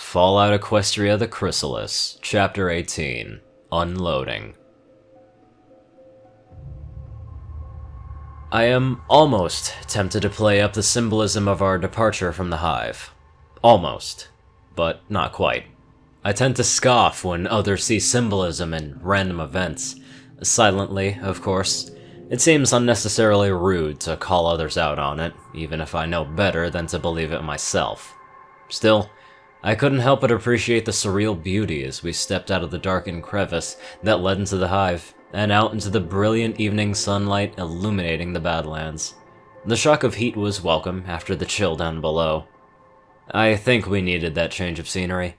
Fallout Equestria the Chrysalis, Chapter 18, Unloading. I am almost tempted to play up the symbolism of our departure from the Hive. Almost, but not quite. I tend to scoff when others see symbolism in random events. Silently, of course. It seems unnecessarily rude to call others out on it, even if I know better than to believe it myself. Still, I couldn't help but appreciate the surreal beauty as we stepped out of the darkened crevice that led into the Hive, and out into the brilliant evening sunlight illuminating the Badlands. The shock of heat was welcome after the chill down below. I think we needed that change of scenery.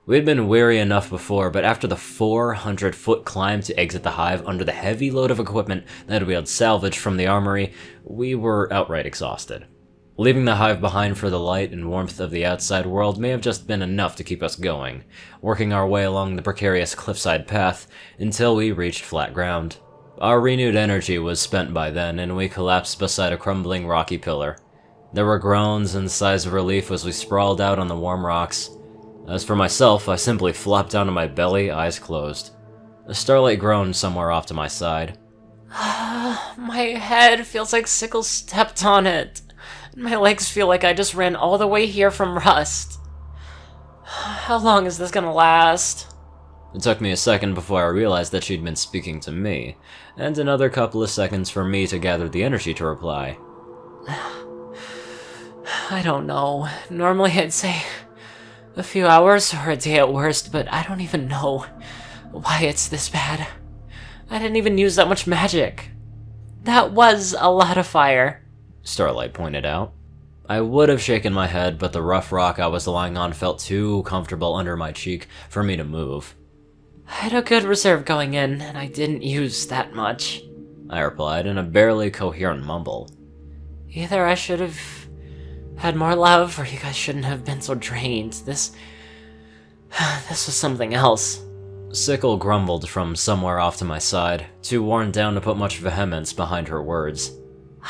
We'd been weary enough before, but after the 400-foot climb to exit the Hive under the heavy load of equipment that we had salvaged from the armory, we were outright exhausted. Leaving the Hive behind for the light and warmth of the outside world may have just been enough to keep us going, working our way along the precarious cliffside path until we reached flat ground. Our renewed energy was spent by then, and we collapsed beside a crumbling rocky pillar. There were groans and sighs of relief as we sprawled out on the warm rocks. As for myself, I simply flopped down on my belly, eyes closed. Starlight groaned somewhere off to my side. My head feels like Sickle stepped on it. My legs feel like I just ran all the way here from Rust. How long is this gonna last? It took me a second before I realized that she'd been speaking to me, and another couple of seconds for me to gather the energy to reply. I don't know. Normally I'd say a few hours or a day at worst, but I don't even know why it's this bad. I didn't even use that much magic. That was a lot of fire, Starlight pointed out. I would have shaken my head, but the rough rock I was lying on felt too comfortable under my cheek for me to move. I had a good reserve going in, and I didn't use that much, I replied in a barely coherent mumble. Either I should have had more love, or you guys shouldn't have been so drained. This was something else. Sickle grumbled from somewhere off to my side, too worn down to put much vehemence behind her words.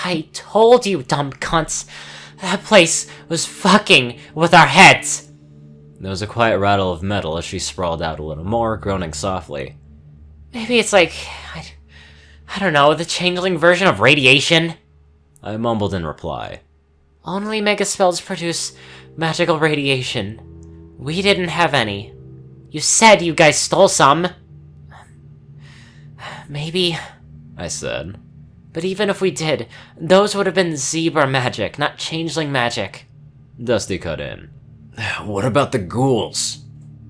I told you, dumb cunts. That place was fucking with our heads. There was a quiet rattle of metal as she sprawled out a little more, groaning softly. Maybe it's like, I don't know, the changeling version of radiation? I mumbled in reply. Only mega spells produce magical radiation. We didn't have any. You said you guys stole some. Maybe, I said. But even if we did, those would have been zebra magic, not changeling magic. Dusty cut in. What about the ghouls?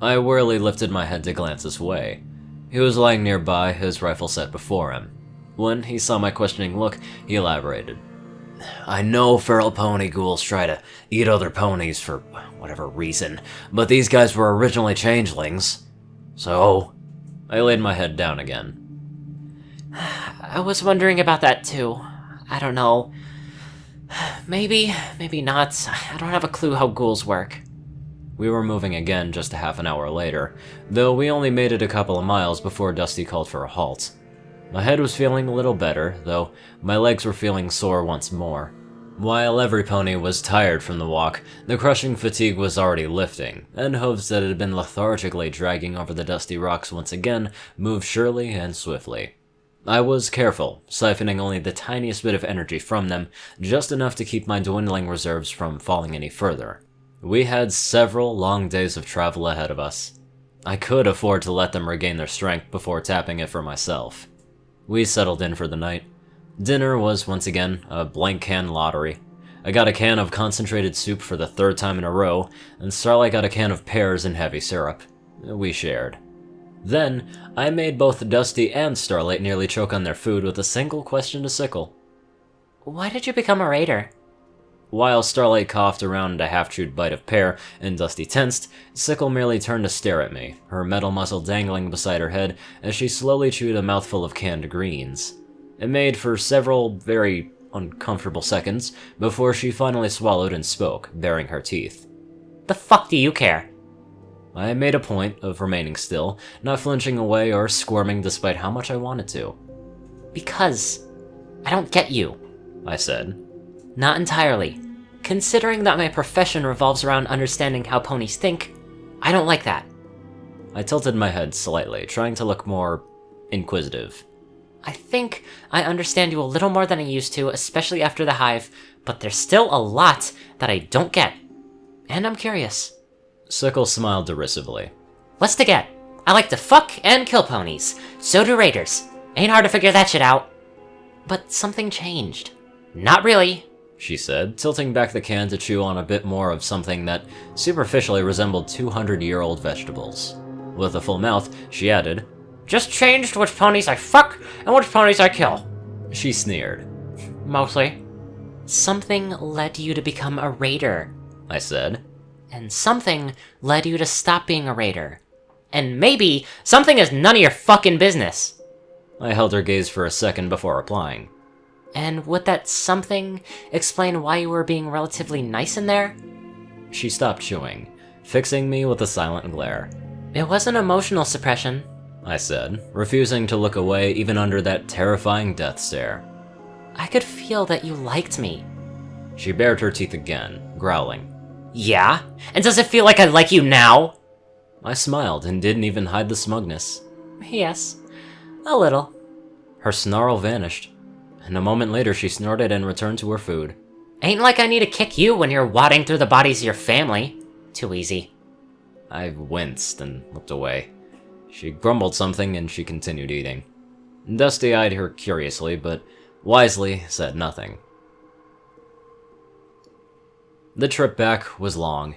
I wearily lifted my head to glance his way. He was lying nearby, his rifle set before him. When he saw my questioning look, he elaborated. I know feral pony ghouls try to eat other ponies for whatever reason, but these guys were originally changelings. So, I laid my head down again. I was wondering about that too. I don't know. Maybe not. I don't have a clue how ghouls work. We were moving again just a half an hour later, though we only made it a couple of miles before Dusty called for a halt. My head was feeling a little better, though my legs were feeling sore once more. While every pony was tired from the walk, the crushing fatigue was already lifting, and hooves that had been lethargically dragging over the dusty rocks once again moved surely and swiftly. I was careful, siphoning only the tiniest bit of energy from them, just enough to keep my dwindling reserves from falling any further. We had several long days of travel ahead of us. I could afford to let them regain their strength before tapping it for myself. We settled in for the night. Dinner was once again a blank can lottery. I got a can of concentrated soup for the third time in a row, and Starlight got a can of pears and heavy syrup. We shared. Then, I made both Dusty and Starlight nearly choke on their food with a single question to Sickle. Why did you become a raider? While Starlight coughed around a half-chewed bite of pear and Dusty tensed, Sickle merely turned to stare at me, her metal muzzle dangling beside her head as she slowly chewed a mouthful of canned greens. It made for several very uncomfortable seconds before she finally swallowed and spoke, baring her teeth. The fuck do you care? I made a point of remaining still, not flinching away or squirming despite how much I wanted to. Because I don't get you, I said. Not entirely. Considering that my profession revolves around understanding how ponies think, I don't like that. I tilted my head slightly, trying to look more inquisitive. I think I understand you a little more than I used to, especially after the hive, but there's still a lot that I don't get. And I'm curious. Sickle smiled derisively. What's to get? I like to fuck and kill ponies. So do raiders. Ain't hard to figure that shit out. But something changed. Not really, she said, tilting back the can to chew on a bit more of something that superficially resembled 200-year-old vegetables. With a full mouth, she added, just changed which ponies I fuck and which ponies I kill. She sneered. Mostly. Something led you to become a raider, I said. And something led you to stop being a raider. And maybe something is none of your fucking business. I held her gaze for a second before replying. And would that something explain why you were being relatively nice in there? She stopped chewing, fixing me with a silent glare. It wasn't emotional suppression, I said, refusing to look away even under that terrifying death stare. I could feel that you liked me. She bared her teeth again, growling. Yeah? And does it feel like I like you now? I smiled and didn't even hide the smugness. Yes, a little. Her snarl vanished, and a moment later she snorted and returned to her food. Ain't like I need to kick you when you're wadding through the bodies of your family. Too easy. I winced and looked away. She grumbled something and she continued eating. Dusty eyed her curiously, but wisely said nothing. The trip back was long,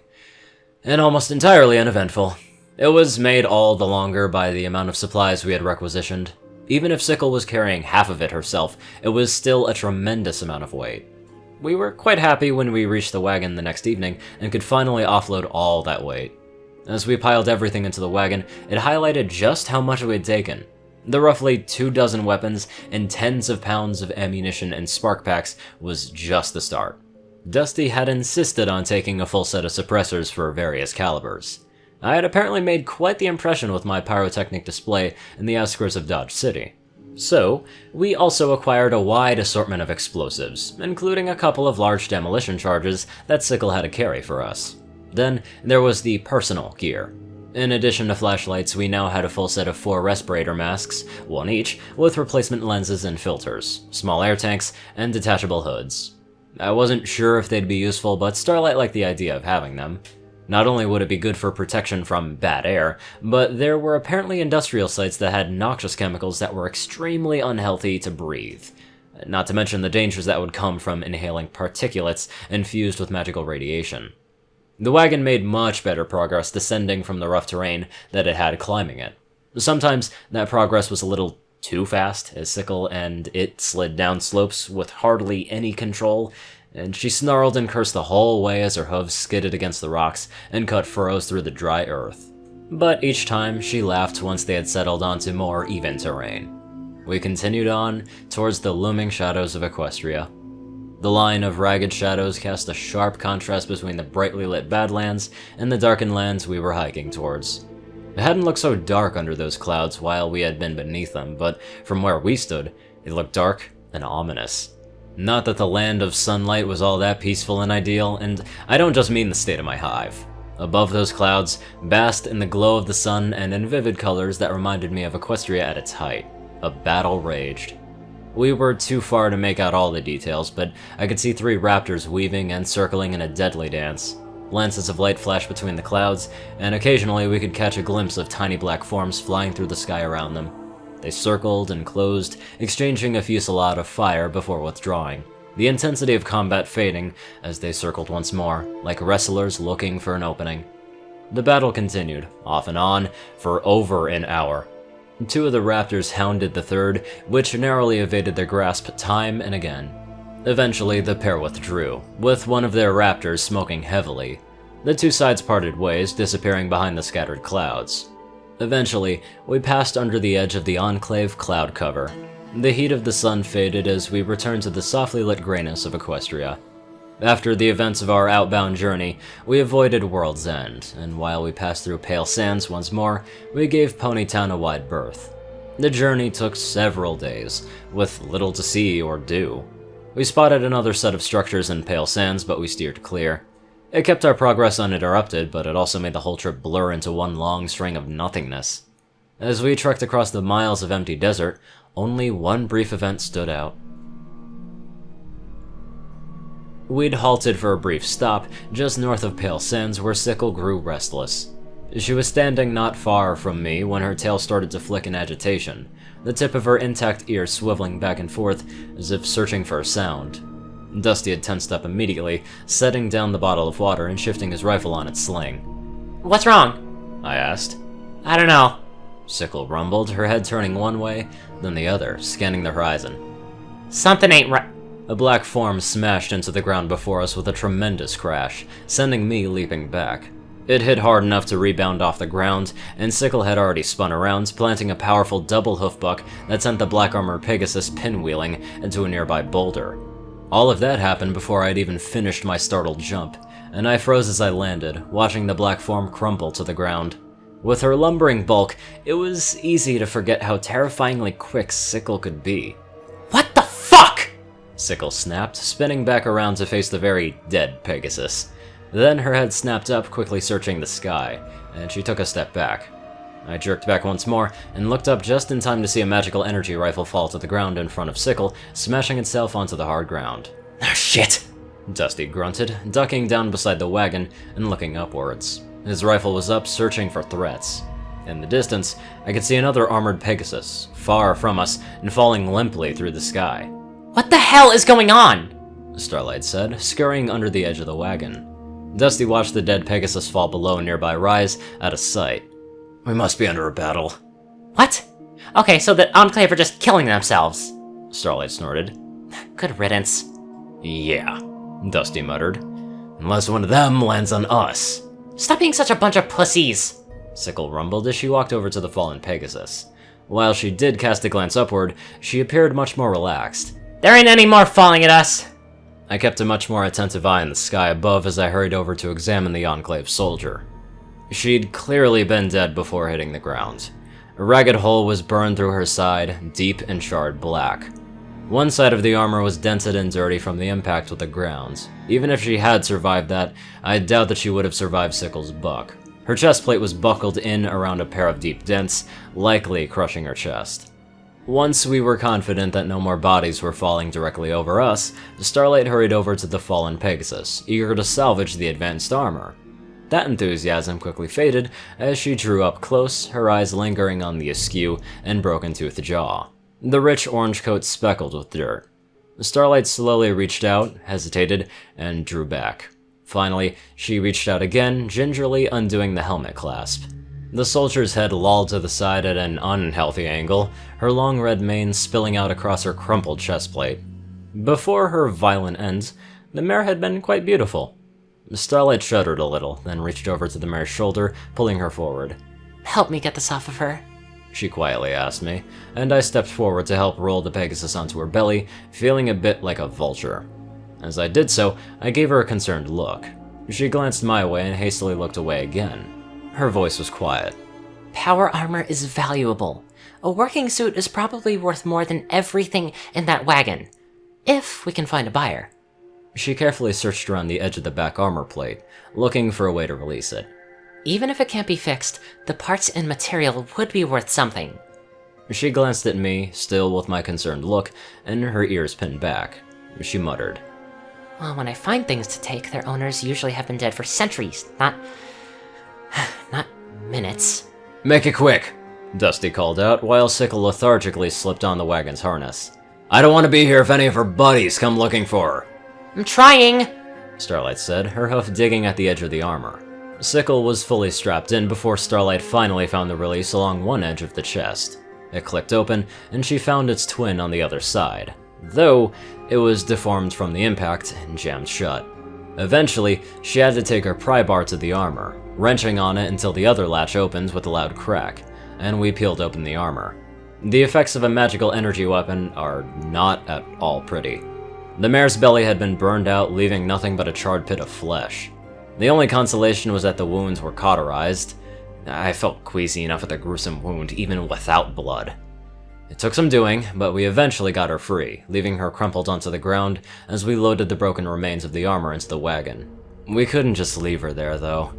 and almost entirely uneventful. It was made all the longer by the amount of supplies we had requisitioned. Even if Sickle was carrying half of it herself, it was still a tremendous amount of weight. We were quite happy when we reached the wagon the next evening and could finally offload all that weight. As we piled everything into the wagon, it highlighted just how much we had taken. The roughly 24 weapons and tens of pounds of ammunition and spark packs was just the start. Dusty had insisted on taking a full set of suppressors for various calibers. I had apparently made quite the impression with my pyrotechnic display in the outskirts of Dodge City. So, we also acquired a wide assortment of explosives, including a couple of large demolition charges that Sickle had to carry for us. Then, there was the personal gear. In addition to flashlights, we now had a full set of 4 respirator masks, one each, with replacement lenses and filters, small air tanks, and detachable hoods. I wasn't sure if they'd be useful, but Starlight liked the idea of having them. Not only would it be good for protection from bad air, but there were apparently industrial sites that had noxious chemicals that were extremely unhealthy to breathe. Not to mention the dangers that would come from inhaling particulates infused with magical radiation. The wagon made much better progress descending from the rough terrain that it had climbing it. Sometimes that progress was a little too fast, as Sickle and it slid down slopes with hardly any control, and she snarled and cursed the whole way as her hooves skidded against the rocks and cut furrows through the dry earth. But each time, she laughed once they had settled onto more even terrain. We continued on towards the looming shadows of Equestria. The line of ragged shadows cast a sharp contrast between the brightly lit Badlands and the darkened lands we were hiking towards. It hadn't looked so dark under those clouds while we had been beneath them, but from where we stood, it looked dark and ominous. Not that the land of sunlight was all that peaceful and ideal, and I don't just mean the state of my hive. Above those clouds, basked in the glow of the sun and in vivid colors that reminded me of Equestria at its height, a battle raged. We were too far to make out all the details, but I could see 3 raptors weaving and circling in a deadly dance. Lances of light flashed between the clouds, and occasionally we could catch a glimpse of tiny black forms flying through the sky around them. They circled and closed, exchanging a fusillade of fire before withdrawing, the intensity of combat fading as they circled once more, like wrestlers looking for an opening. The battle continued, off and on, for over an hour. 2 of the raptors hounded the third, which narrowly evaded their grasp time and again. Eventually, the pair withdrew, with one of their raptors smoking heavily. The 2 sides parted ways, disappearing behind the scattered clouds. Eventually, we passed under the edge of the Enclave cloud cover. The heat of the sun faded as we returned to the softly lit grayness of Equestria. After the events of our outbound journey, we avoided World's End, and while we passed through Pale Sands once more, we gave Ponytown a wide berth. The journey took several days, with little to see or do. We spotted another set of structures in Pale Sands, but we steered clear. It kept our progress uninterrupted, but it also made the whole trip blur into one long string of nothingness. As we trekked across the miles of empty desert, only one brief event stood out. We'd halted for a brief stop just north of Pale Sands where Sickle grew restless. She was standing not far from me when her tail started to flick in agitation, the tip of her intact ear swiveling back and forth as if searching for a sound. Dusty had tensed up immediately, setting down the bottle of water and shifting his rifle on its sling. What's wrong? I asked. I don't know. Sickle rumbled, her head turning one way, then the other, scanning the horizon. Something ain't right. A black form smashed into the ground before us with a tremendous crash, sending me leaping back. It hit hard enough to rebound off the ground, and Sickle had already spun around, planting a powerful double hoofbuck that sent the black-armored Pegasus pinwheeling into a nearby boulder. All of that happened before I'd even finished my startled jump, and I froze as I landed, watching the black form crumple to the ground. With her lumbering bulk, it was easy to forget how terrifyingly quick Sickle could be. What the fuck? Sickle snapped, spinning back around to face the very dead Pegasus. Then her head snapped up, quickly searching the sky, and she took a step back. I jerked back once more, and looked up just in time to see a magical energy rifle fall to the ground in front of Sickle, smashing itself onto the hard ground. Oh shit! Dusty grunted, ducking down beside the wagon and looking upwards. His rifle was up, searching for threats. In the distance, I could see another armored Pegasus, far from us, and falling limply through the sky. What the hell is going on? Starlight said, scurrying under the edge of the wagon. Dusty watched the dead Pegasus fall below a nearby rise, out of sight. We must be under a battle. What? Okay, so the Enclave are just killing themselves. Starlight snorted. Good riddance. Yeah, Dusty muttered. Unless one of them lands on us. Stop being such a bunch of pussies. Sickle rumbled as she walked over to the fallen Pegasus. While she did cast a glance upward, she appeared much more relaxed. There ain't any more falling at us. I kept a much more attentive eye in the sky above as I hurried over to examine the Enclave soldier. She'd clearly been dead before hitting the ground. A ragged hole was burned through her side, deep and charred black. One side of the armor was dented and dirty from the impact with the ground. Even if she had survived that, I doubt that she would have survived Sickle's buck. Her chest plate was buckled in around a pair of deep dents, likely crushing her chest. Once we were confident that no more bodies were falling directly over us, Starlight hurried over to the fallen Pegasus, eager to salvage the advanced armor. That enthusiasm quickly faded as she drew up close, her eyes lingering on the askew and broken-toothed jaw. The rich orange coat speckled with dirt. Starlight slowly reached out, hesitated, and drew back. Finally, she reached out again, gingerly undoing the helmet clasp. The soldier's head lolled to the side at an unhealthy angle, her long red mane spilling out across her crumpled chest plate. Before her violent end, the mare had been quite beautiful. Starlight shuddered a little, then reached over to the mare's shoulder, pulling her forward. Help me get this off of her, she quietly asked me, and I stepped forward to help roll the Pegasus onto her belly, feeling a bit like a vulture. As I did so, I gave her a concerned look. She glanced my way and hastily looked away again. Her voice was quiet. Power armor is valuable. A working suit is probably worth more than everything in that wagon. If we can find a buyer. She carefully searched around the edge of the back armor plate, looking for a way to release it. Even if it can't be fixed, the parts and material would be worth something. She glanced at me, still with my concerned look, and her ears pinned back. She muttered. Well, when I find things to take, their owners usually have been dead for centuries, not minutes. Make it quick, Dusty called out, while Sickle lethargically slipped on the wagon's harness. I don't want to be here if any of her buddies come looking for her. I'm trying, Starlight said, her hoof digging at the edge of the armor. Sickle was fully strapped in before Starlight finally found the release along one edge of the chest. It clicked open, and she found its twin on the other side, though it was deformed from the impact and jammed shut. Eventually, she had to take her pry bar to the armor, wrenching on it until the other latch opened with a loud crack, and we peeled open the armor. The effects of a magical energy weapon are not at all pretty. The mare's belly had been burned out, leaving nothing but a charred pit of flesh. The only consolation was that the wounds were cauterized. I felt queasy enough at the gruesome wound, even without blood. It took some doing, but we eventually got her free, leaving her crumpled onto the ground as we loaded the broken remains of the armor into the wagon. We couldn't just leave her there, though.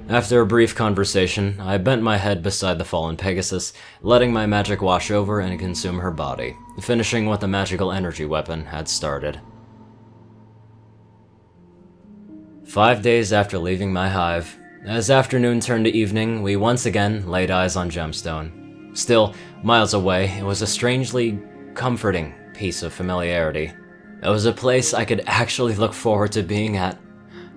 After a brief conversation, I bent my head beside the Fallen Pegasus, letting my magic wash over and consume her body, finishing what the magical energy weapon had started. 5 days after leaving my hive, as afternoon turned to evening, we once again laid eyes on Gemstone. Still, miles away, it was a strangely comforting piece of familiarity. It was a place I could actually look forward to being at.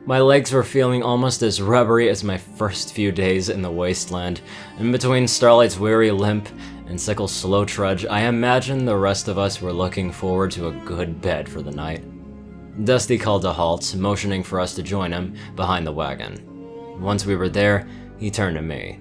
My legs were feeling almost as rubbery as my first few days in the wasteland, and between Starlight's weary limp and Sickle's slow trudge, I imagine the rest of us were looking forward to a good bed for the night. Dusty called a halt, motioning for us to join him behind the wagon. Once we were there, he turned to me.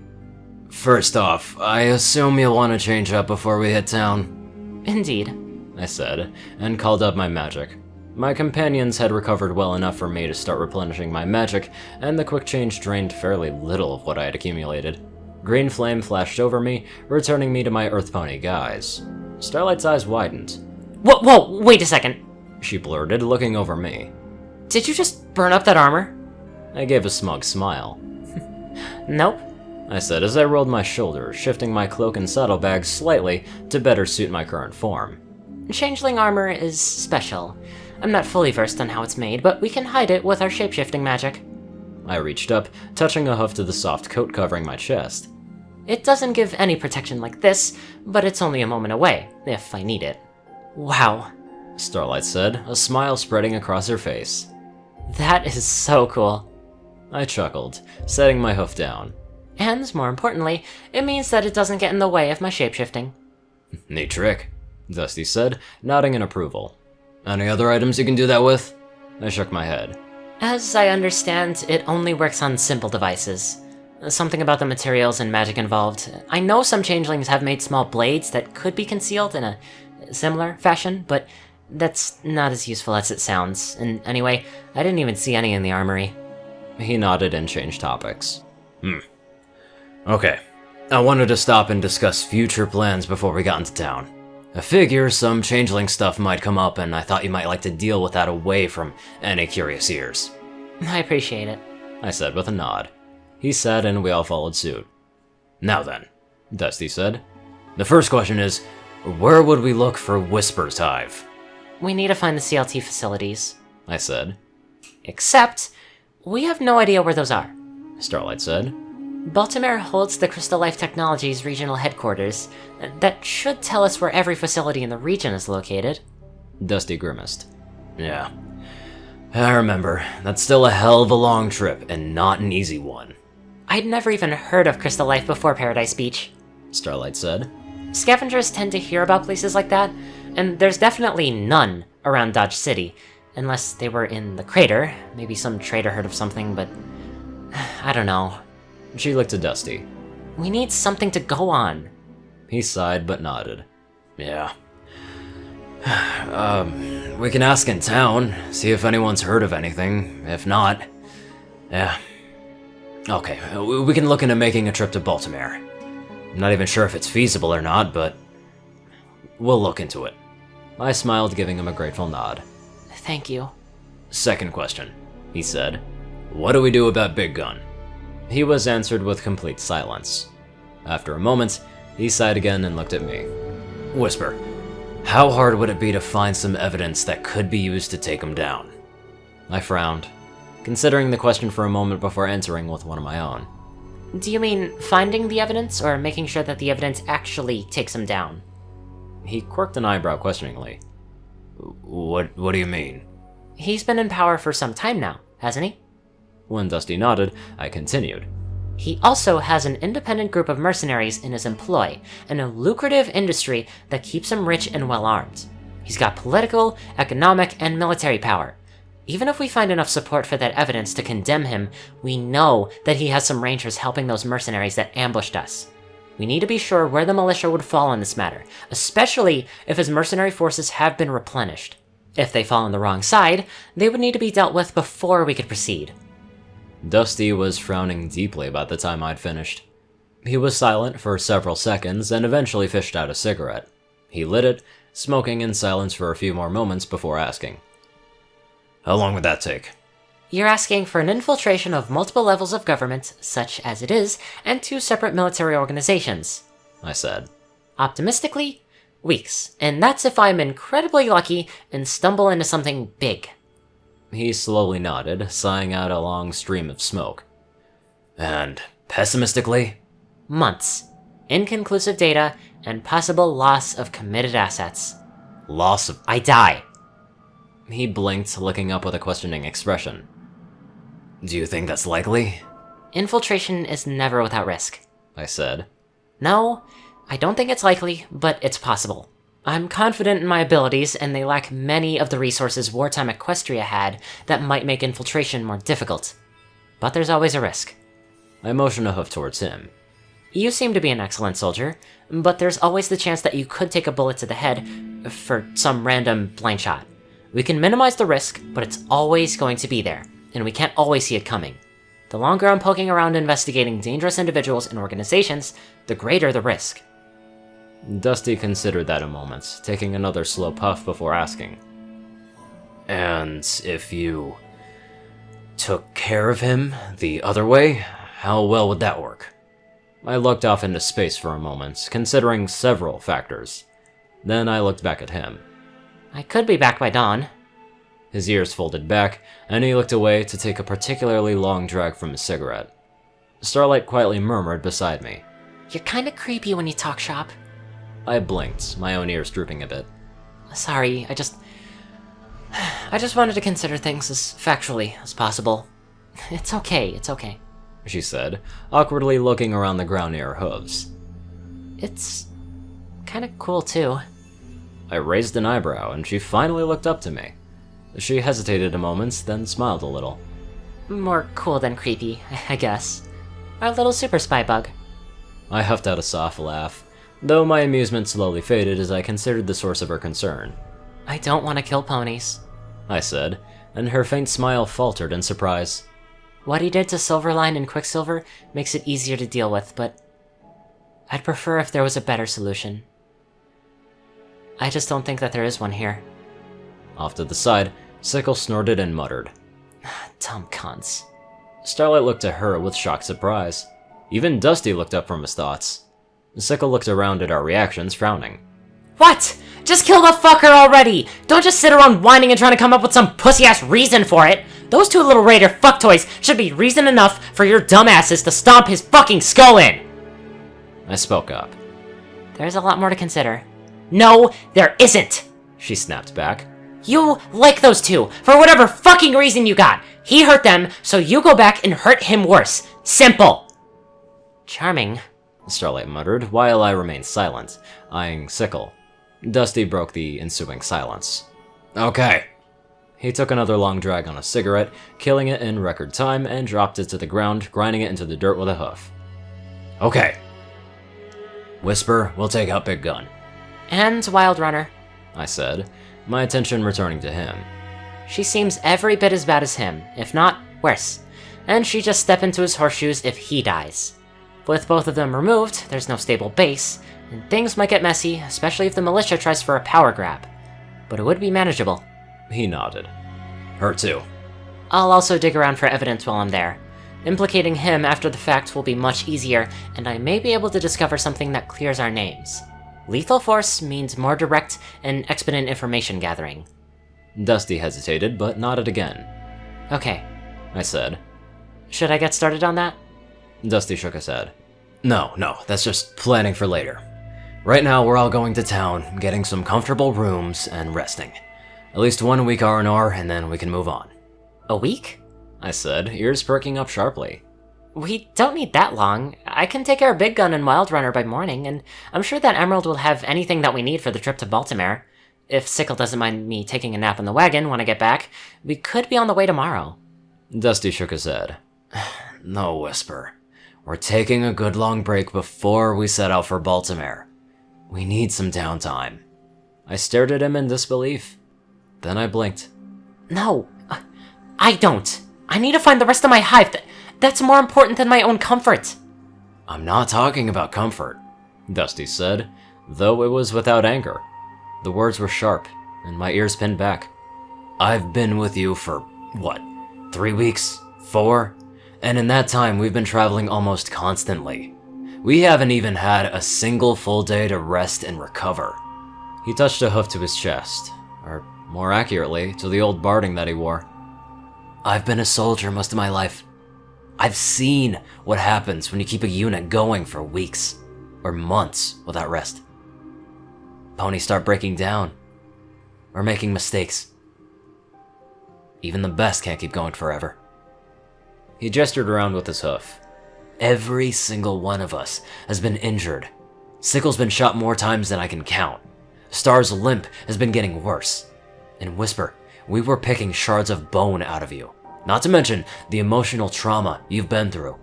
"First off, I assume you'll want to change up before we hit town?" Indeed, I said, and called up my magic. My companions had recovered well enough for me to start replenishing my magic, and the quick change drained fairly little of what I had accumulated. Green flame flashed over me, returning me to my Earth Pony guise. Starlight's eyes widened. Whoa, wait a second. She blurted, looking over me. Did you just burn up that armor? I gave a smug smile. Nope, I said as I rolled my shoulders, shifting my cloak and saddlebag slightly to better suit my current form. Changeling armor is special. I'm not fully versed on how it's made, but we can hide it with our shapeshifting magic. I reached up, touching a hoof to the soft coat covering my chest. It doesn't give any protection like this, but it's only a moment away, if I need it. Wow, Starlight said, a smile spreading across her face. That is so cool. I chuckled, setting my hoof down. And, more importantly, it means that it doesn't get in the way of my shapeshifting. Neat trick, Dusty said, nodding in approval. Any other items you can do that with? I shook my head. As I understand, it only works on simple devices. Something about the materials and magic involved. I know some changelings have made small blades that could be concealed in a similar fashion, but that's not as useful as it sounds. And anyway, I didn't even see any in the armory. He nodded and changed topics. Okay. I wanted to stop and discuss future plans before we got into town. I figure some changeling stuff might come up, and I thought you might like to deal with that away from any curious ears. I appreciate it, I said with a nod. He said, and we all followed suit. Now then, Dusty said. The first question is, where would we look for Whisper's hive? We need to find the CLT facilities, I said. Except, we have no idea where those are, Starlight said. Baltimore holds the Crystal Life Technologies regional headquarters. That should tell us where every facility in the region is located. Dusty grimaced. Yeah. I remember. That's still a hell of a long trip, and not an easy one. I'd never even heard of Crystal Life before Paradise Beach, Starlight said. Scavengers tend to hear about places like that, and there's definitely none around Dodge City, unless they were in the crater. Maybe some trader heard of something, but I don't know. She looked at Dusty. We need something to go on. He sighed but nodded. Yeah. We can ask in town, see if anyone's heard of anything. If not, yeah. Okay, we can look into making a trip to Baltimore. I'm not even sure if it's feasible or not, but we'll look into it. I smiled, giving him a grateful nod. Thank you. Second question, he said. What do we do about Big Gun? He was answered with complete silence. After a moment, he sighed again and looked at me. Whisper, how hard would it be to find some evidence that could be used to take him down? I frowned, considering the question for a moment before answering with one of my own. Do you mean finding the evidence, or making sure that the evidence actually takes him down? He quirked an eyebrow questioningly. What do you mean? He's been in power for some time now, hasn't he? When Dusty nodded, I continued. He also has an independent group of mercenaries in his employ, and a lucrative industry that keeps him rich and well-armed. He's got political, economic, and military power. Even if we find enough support for that evidence to condemn him, we know that he has some rangers helping those mercenaries that ambushed us. We need to be sure where the militia would fall in this matter, especially if his mercenary forces have been replenished. If they fall on the wrong side, they would need to be dealt with before we could proceed. Dusty was frowning deeply by the time I'd finished. He was silent for several seconds and eventually fished out a cigarette. He lit it, smoking in silence for a few more moments before asking. How long would that take? You're asking for an infiltration of multiple levels of government, such as it is, and 2 separate military organizations, I said. Optimistically, weeks, and that's if I'm incredibly lucky and stumble into something big. He slowly nodded, sighing out a long stream of smoke. And pessimistically? Months, inconclusive data, and possible loss of committed assets. Loss of... I die. He blinked, looking up with a questioning expression. Do you think that's likely? Infiltration is never without risk, I said. No, I don't think it's likely, but it's possible. I'm confident in my abilities, and they lack many of the resources wartime Equestria had that might make infiltration more difficult. But there's always a risk. I motioned a hoof towards him. You seem to be an excellent soldier, but there's always the chance that you could take a bullet to the head for some random blind shot. We can minimize the risk, but it's always going to be there, and we can't always see it coming. The longer I'm poking around investigating dangerous individuals and organizations, the greater the risk. Dusty considered that a moment, taking another slow puff before asking. And if you took care of him the other way, how well would that work? I looked off into space for a moment, considering several factors. Then I looked back at him. I could be back by dawn. His ears folded back, and he looked away to take a particularly long drag from his cigarette. Starlight quietly murmured beside me. You're kinda creepy when you talk shop. I blinked, my own ears drooping a bit. Sorry, I just wanted to consider things as factually as possible. It's okay, She said, awkwardly looking around the ground near her hooves. It's kinda cool too. I raised an eyebrow, and she finally looked up to me. She hesitated a moment, then smiled a little. More cool than creepy, I guess. Our little super spy bug. I huffed out a soft laugh, though my amusement slowly faded as I considered the source of her concern. I don't want to kill ponies, I said, and her faint smile faltered in surprise. What he did to Silverline and Quicksilver makes it easier to deal with, but I'd prefer if there was a better solution. I just don't think that there is one here. Off to the side, Sickle snorted and muttered. Dumb cunts. Starlight looked at her with shocked surprise. Even Dusty looked up from his thoughts. Sickle looked around at our reactions, frowning. What? Just kill the fucker already! Don't just sit around whining and trying to come up with some pussy-ass reason for it! Those 2 little raider fucktoys should be reason enough for your dumbasses to stomp his fucking skull in! I spoke up. There's a lot more to consider. No, there isn't! She snapped back. You like those 2, for whatever fucking reason you got. He hurt them, so you go back and hurt him worse. Simple! Charming, Starlight muttered, while I remained silent, eyeing Sickle. Dusty broke the ensuing silence. Okay. He took another long drag on a cigarette, killing it in record time, and dropped it to the ground, grinding it into the dirt with a hoof. Okay. Whisper, we'll take out Big Gun. And Wild Runner, I said, my attention returning to him. She seems every bit as bad as him, if not worse. And she'd just step into his horseshoes if he dies. With both of them removed, there's no stable base, and things might get messy, especially if the militia tries for a power grab. But it would be manageable. He nodded. Her too. I'll also dig around for evidence while I'm there. Implicating him after the fact will be much easier, and I may be able to discover something that clears our names. Lethal force means more direct and expedient information gathering. Dusty hesitated, but nodded again. Okay, I said. Should I get started on that? Dusty shook his head. No, that's just planning for later. Right now, we're all going to town, getting some comfortable rooms, and resting. At least 1 week R&R, and then we can move on. A week? I said, ears perking up sharply. We don't need that long. I can take care of Big Gun and Wild Runner by morning, and I'm sure that Emerald will have anything that we need for the trip to Baltimore. If Sickle doesn't mind me taking a nap in the wagon when I get back, we could be on the way tomorrow. Dusty shook his head. No, Whisper. We're taking a good long break before we set out for Baltimore. We need some downtime. I stared at him in disbelief. Then I blinked. No, I don't. I need to find the rest of my hive. That's more important than my own comfort. I'm not talking about comfort, Dusty said, though it was without anger. The words were sharp, and my ears pinned back. I've been with you for, 3 weeks? 4? And in that time, we've been traveling almost constantly. We haven't even had a single full day to rest and recover. He touched a hoof to his chest, or more accurately, to the old barding that he wore. I've been a soldier most of my life. I've seen what happens when you keep a unit going for weeks, or months without rest. Ponies start breaking down, or making mistakes. Even the best can't keep going forever. He gestured around with his hoof. Every single one of us has been injured. Sickle's been shot more times than I can count. Star's limp has been getting worse. And Whisper, we were picking shards of bone out of you. Not to mention the emotional trauma you've been through.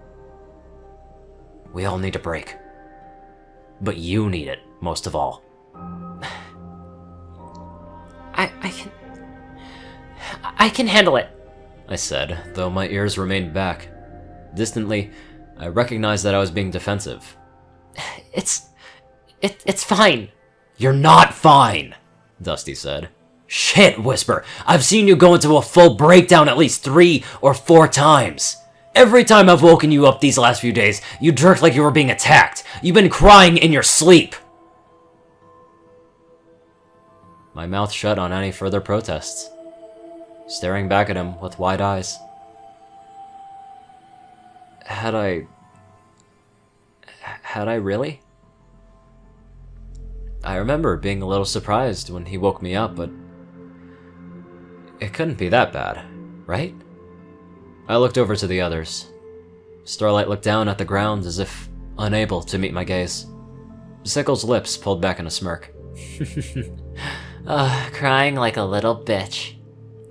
We all need a break. But you need it, most of all. I can handle it, I said, though my ears remained back. Distantly, I recognized that I was being defensive. It's fine. You're not fine, Dusty said. Shit, Whisper, I've seen you go into a full breakdown at least 3 or 4 times. Every time I've woken you up these last few days, you jerked like you were being attacked. You've been crying in your sleep. My mouth shut on any further protests, staring back at him with wide eyes. Had I really? I remember being a little surprised when he woke me up, but it couldn't be that bad, right? I looked over to the others. Starlight looked down at the ground as if unable to meet my gaze. Sickle's lips pulled back in a smirk. Crying like a little bitch.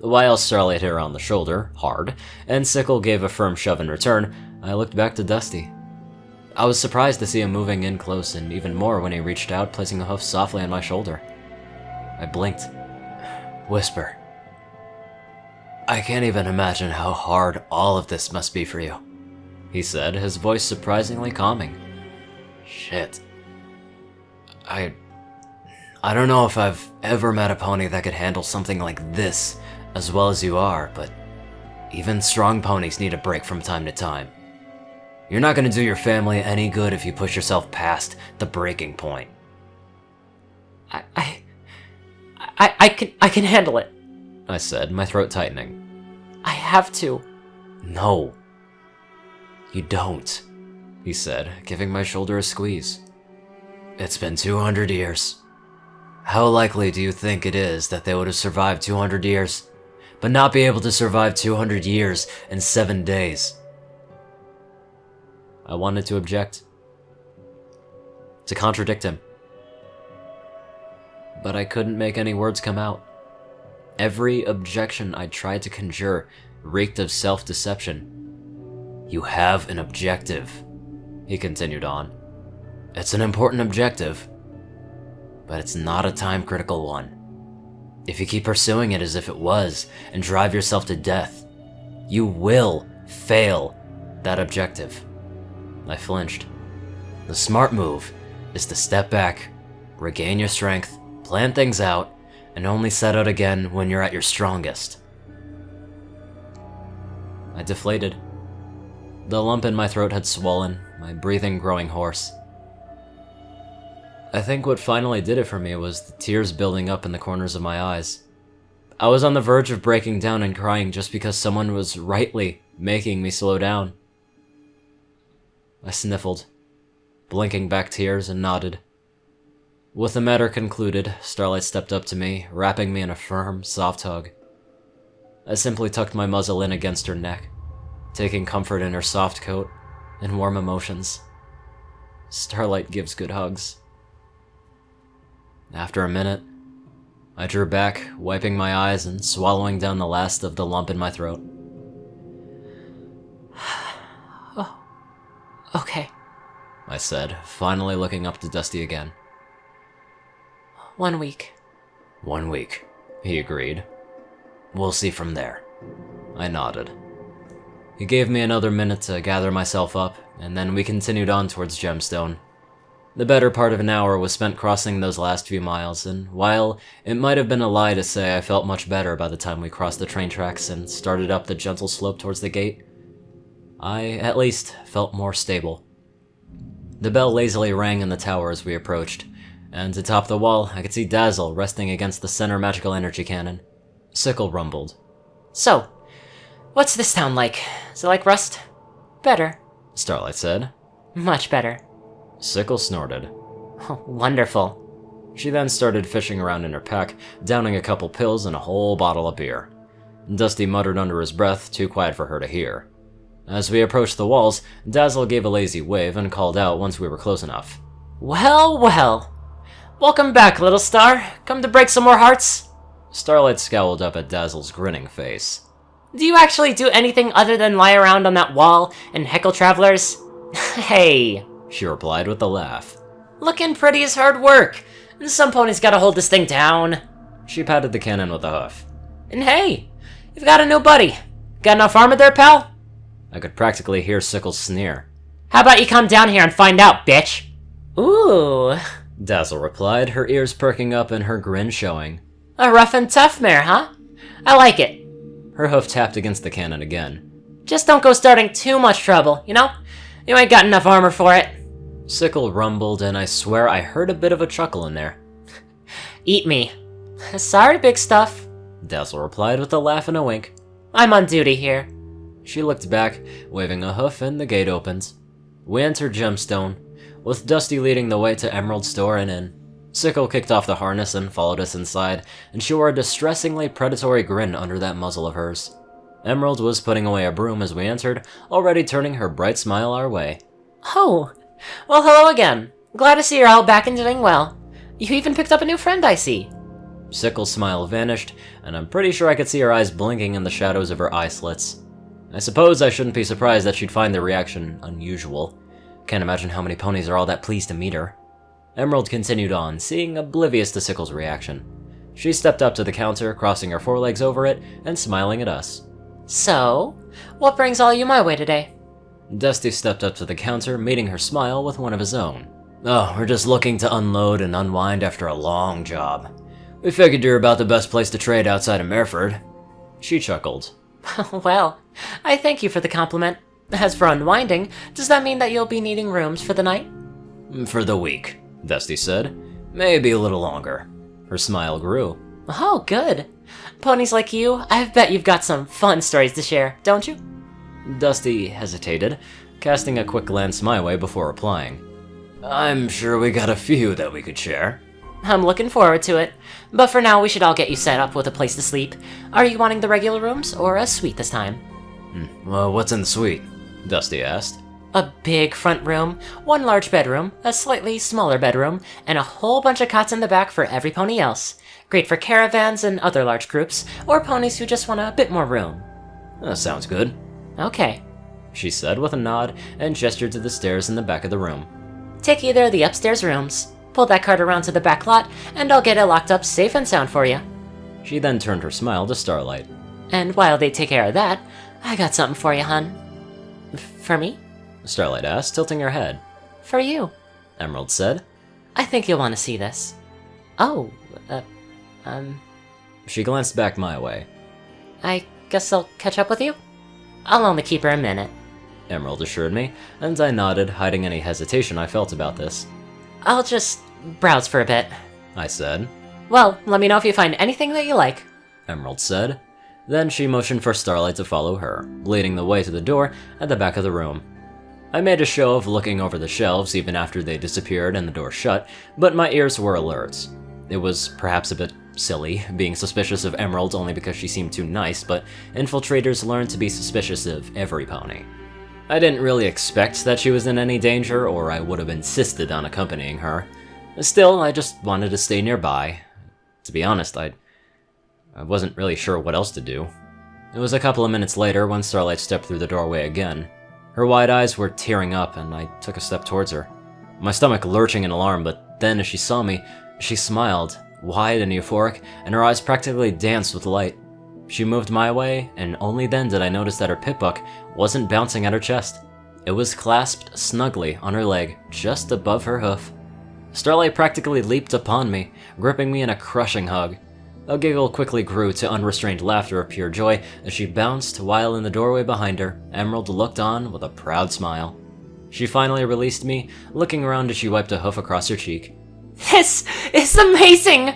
While Starlight hit her on the shoulder, hard, and Sickle gave a firm shove in return, I looked back to Dusty. I was surprised to see him moving in close, and even more when he reached out, placing a hoof softly on my shoulder. I blinked. Whisper. I can't even imagine how hard all of this must be for you, he said, his voice surprisingly calming. Shit. I don't know if I've ever met a pony that could handle something like this as well as you are, but even strong ponies need a break from time to time. You're not going to do your family any good if you push yourself past the breaking point. I can handle it, I said, my throat tightening. I have to. No. You don't, he said, giving my shoulder a squeeze. It's been 200 years. How likely do you think it is that they would have survived 200 years, but not be able to survive 200 years in 7 days? I wanted to object, to contradict him, but I couldn't make any words come out. Every objection I tried to conjure reeked of self-deception. You have an objective, he continued on. It's an important objective, but it's not a time-critical one. If you keep pursuing it as if it was, and drive yourself to death, you will fail that objective. I flinched. The smart move is to step back, regain your strength, plan things out, and only set out again when you're at your strongest. I deflated. The lump in my throat had swollen, my breathing growing hoarse. I think what finally did it for me was the tears building up in the corners of my eyes. I was on the verge of breaking down and crying just because someone was rightly making me slow down. I sniffled, blinking back tears, and nodded. With the matter concluded, Starlight stepped up to me, wrapping me in a firm, soft hug. I simply tucked my muzzle in against her neck, taking comfort in her soft coat and warm emotions. Starlight gives good hugs. After a minute, I drew back, wiping my eyes and swallowing down the last of the lump in my throat. Oh, okay, I said, finally looking up to Dusty again. 1 week. 1 week, he agreed. We'll see from there. I nodded. He gave me another minute to gather myself up, and then we continued on towards Gemstone. The better part of an hour was spent crossing those last few miles, and while it might have been a lie to say I felt much better by the time we crossed the train tracks and started up the gentle slope towards the gate, I, at least, felt more stable. The bell lazily rang in the tower as we approached, and atop the wall, I could see Dazzle resting against the center magical energy cannon. Sickle rumbled. So, what's this town like? Is it like Rust? Better. Starlight said. Much better. Sickle snorted. Oh, wonderful. She then started fishing around in her pack, downing a couple pills and a whole bottle of beer. Dusty muttered under his breath, too quiet for her to hear. As we approached the walls, Dazzle gave a lazy wave and called out once we were close enough. Well, well. Welcome back, little star. Come to break some more hearts? Starlight scowled up at Dazzle's grinning face. Do you actually do anything other than lie around on that wall and heckle travelers? Hey, she replied with a laugh. Looking pretty is hard work. Some ponies gotta hold this thing down. She patted the cannon with a hoof. And hey, you've got a new buddy. Got enough armor there, pal? I could practically hear Sickle's sneer. How about you come down here and find out, bitch? Ooh, Dazzle replied, her ears perking up and her grin showing. A rough and tough mare, huh? I like it. Her hoof tapped against the cannon again. Just don't go starting too much trouble, you know? You ain't got enough armor for it. Sickle rumbled, and I swear I heard a bit of a chuckle in there. Eat me. Sorry, big stuff. Dazzle replied with a laugh and a wink. I'm on duty here. She looked back, waving a hoof, and the gate opened. We entered Gemstone, with Dusty leading the way to Emerald's store and inn. Sickle kicked off the harness and followed us inside, and she wore a distressingly predatory grin under that muzzle of hers. Emerald was putting away a broom as we entered, already turning her bright smile our way. Oh, well, hello again. Glad to see you're all back and doing well. You even picked up a new friend, I see. Sickle's smile vanished, and I'm pretty sure I could see her eyes blinking in the shadows of her eye slits. I suppose I shouldn't be surprised that she'd find the reaction unusual. Can't imagine how many ponies are all that pleased to meet her. Emerald continued on, seeming oblivious to Sickle's reaction. She stepped up to the counter, crossing her forelegs over it, and smiling at us. So, what brings all you my way today? Dusty stepped up to the counter, meeting her smile with one of his own. Oh, we're just looking to unload and unwind after a long job. We figured you're about the best place to trade outside of Mereford. She chuckled. Well, I thank you for the compliment. As for unwinding, does that mean that you'll be needing rooms for the night? For the week, Dusty said. Maybe a little longer. Her smile grew. Oh, good. Ponies like you, I bet you've got some fun stories to share, don't you? Dusty hesitated, casting a quick glance my way before replying. I'm sure we got a few that we could share. I'm looking forward to it. But for now, we should all get you set up with a place to sleep. Are you wanting the regular rooms or a suite this time? Well, what's in the suite? Dusty asked. A big front room, one large bedroom, a slightly smaller bedroom, and a whole bunch of cots in the back for every pony else. Great for caravans and other large groups, or ponies who just want a bit more room. That sounds good. Okay, she said with a nod and gestured to the stairs in the back of the room. Take either of the upstairs rooms. Pull that cart around to the back lot, and I'll get it locked up safe and sound for you. She then turned her smile to Starlight. And while they take care of that, I got something for you, hun. For me? Starlight asked, tilting her head. For you, Emerald said. I think you'll want to see this. Oh, She glanced back my way. I guess I'll catch up with you? I'll only keep her a minute. Emerald assured me, and I nodded, hiding any hesitation I felt about this. I'll just browse for a bit, I said. Well, let me know if you find anything that you like. Emerald said. Then she motioned for Starlight to follow her, leading the way to the door at the back of the room. I made a show of looking over the shelves even after they disappeared and the door shut, but my ears were alert. It was perhaps a bit silly, being suspicious of Emerald only because she seemed too nice, but infiltrators learn to be suspicious of every pony. I didn't really expect that she was in any danger, or I would have insisted on accompanying her. Still, I just wanted to stay nearby. To be honest, I wasn't really sure what else to do. It was a couple of minutes later when Starlight stepped through the doorway again. Her wide eyes were tearing up, and I took a step towards her. My stomach lurching in alarm, but then as she saw me, she smiled, wide and euphoric, and her eyes practically danced with light. She moved my way, and only then did I notice that her pip-buck wasn't bouncing at her chest. It was clasped snugly on her leg, just above her hoof. Starlight practically leaped upon me, gripping me in a crushing hug. A giggle quickly grew to unrestrained laughter of pure joy as she bounced, while in the doorway behind her, Emerald looked on with a proud smile. She finally released me, looking around as she wiped a hoof across her cheek. This is amazing!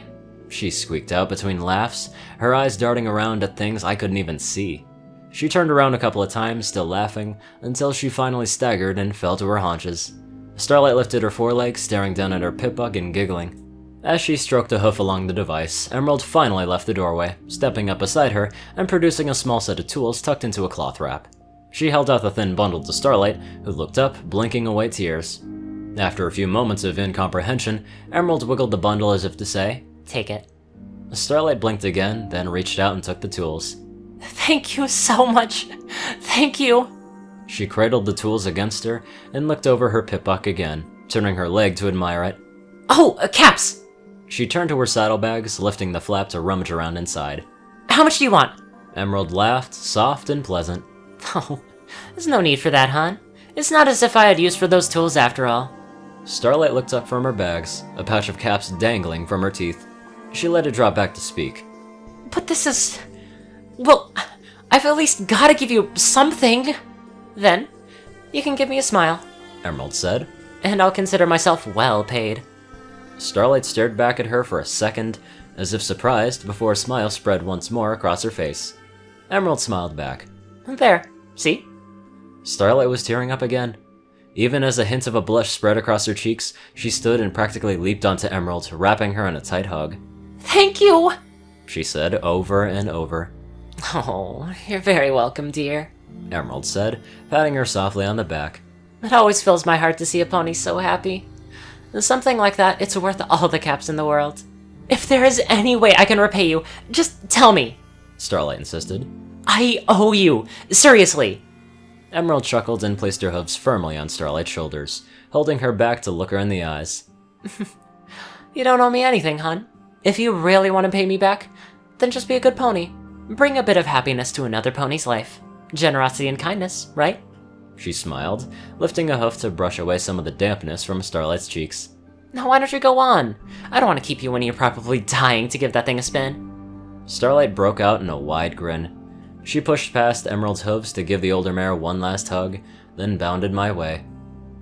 She squeaked out between laughs, her eyes darting around at things I couldn't even see. She turned around a couple of times, still laughing, until she finally staggered and fell to her haunches. Starlight lifted her foreleg, staring down at her Pip-Bug and giggling. As she stroked a hoof along the device, Emerald finally left the doorway, stepping up beside her and producing a small set of tools tucked into a cloth wrap. She held out the thin bundle to Starlight, who looked up, blinking away tears. After a few moments of incomprehension, Emerald wiggled the bundle as if to say, "Take it." Starlight blinked again, then reached out and took the tools. Thank you so much. Thank you. She cradled the tools against her and looked over her Pip-Bug again, turning her leg to admire it. Oh, caps! She turned to her saddlebags, lifting the flap to rummage around inside. How much do you want? Emerald laughed, soft and pleasant. Oh, there's no need for that, hon. It's not as if I had use for those tools after all. Starlight looked up from her bags, a patch of caps dangling from her teeth. She let it drop back to speak. But this is... well, I've at least gotta give you something. Then, you can give me a smile, Emerald said. And I'll consider myself well paid. Starlight stared back at her for a second, as if surprised, before a smile spread once more across her face. Emerald smiled back. There, see? Starlight was tearing up again. Even as a hint of a blush spread across her cheeks, she stood and practically leaped onto Emerald, wrapping her in a tight hug. Thank you, she said over and over. Oh, you're very welcome, dear, Emerald said, patting her softly on the back. It always fills my heart to see a pony so happy. Something like that, it's worth all the caps in the world. If there is any way I can repay you, just tell me, Starlight insisted. I owe you, seriously. Emerald chuckled and placed her hooves firmly on Starlight's shoulders, holding her back to look her in the eyes. You don't owe me anything, hon. If you really want to pay me back, then just be a good pony. Bring a bit of happiness to another pony's life. Generosity and kindness, right? She smiled, lifting a hoof to brush away some of the dampness from Starlight's cheeks. Now why don't you go on? I don't want to keep you when you're probably dying to give that thing a spin. Starlight broke out in a wide grin. She pushed past Emerald's hooves to give the older mare one last hug, then bounded my way.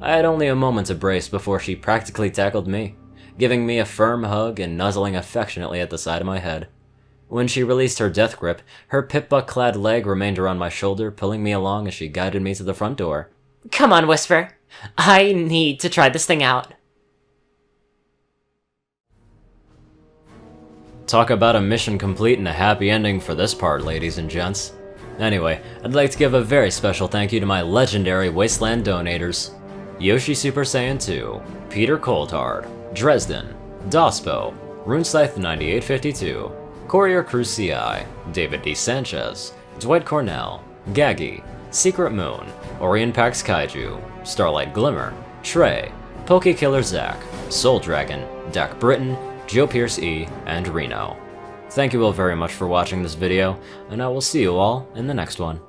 I had only a moment to brace before she practically tackled me, giving me a firm hug and nuzzling affectionately at the side of my head. When she released her death grip, her Pip-Bug-clad leg remained around my shoulder, pulling me along as she guided me to the front door. Come on, Whisper. I need to try this thing out. Talk about a mission complete and a happy ending for this part, ladies and gents. Anyway, I'd like to give a very special thank you to my legendary Wasteland donators. Yoshi Super Saiyan 2, Peter Coulthard, Dresdon, Dospo, RuneScythe 9852, CourierCruz CI, David D. Sanchez, Dwight Cornel, Gagi, Secret Moon, ORIAN KAIJU, Starlight Glimmer, Trey, Pokekillerzach, Soul Dragon, Dak Britton, Joe Pierce E, and Reno. Thank you all very much for watching this video, and I will see you all in the next one.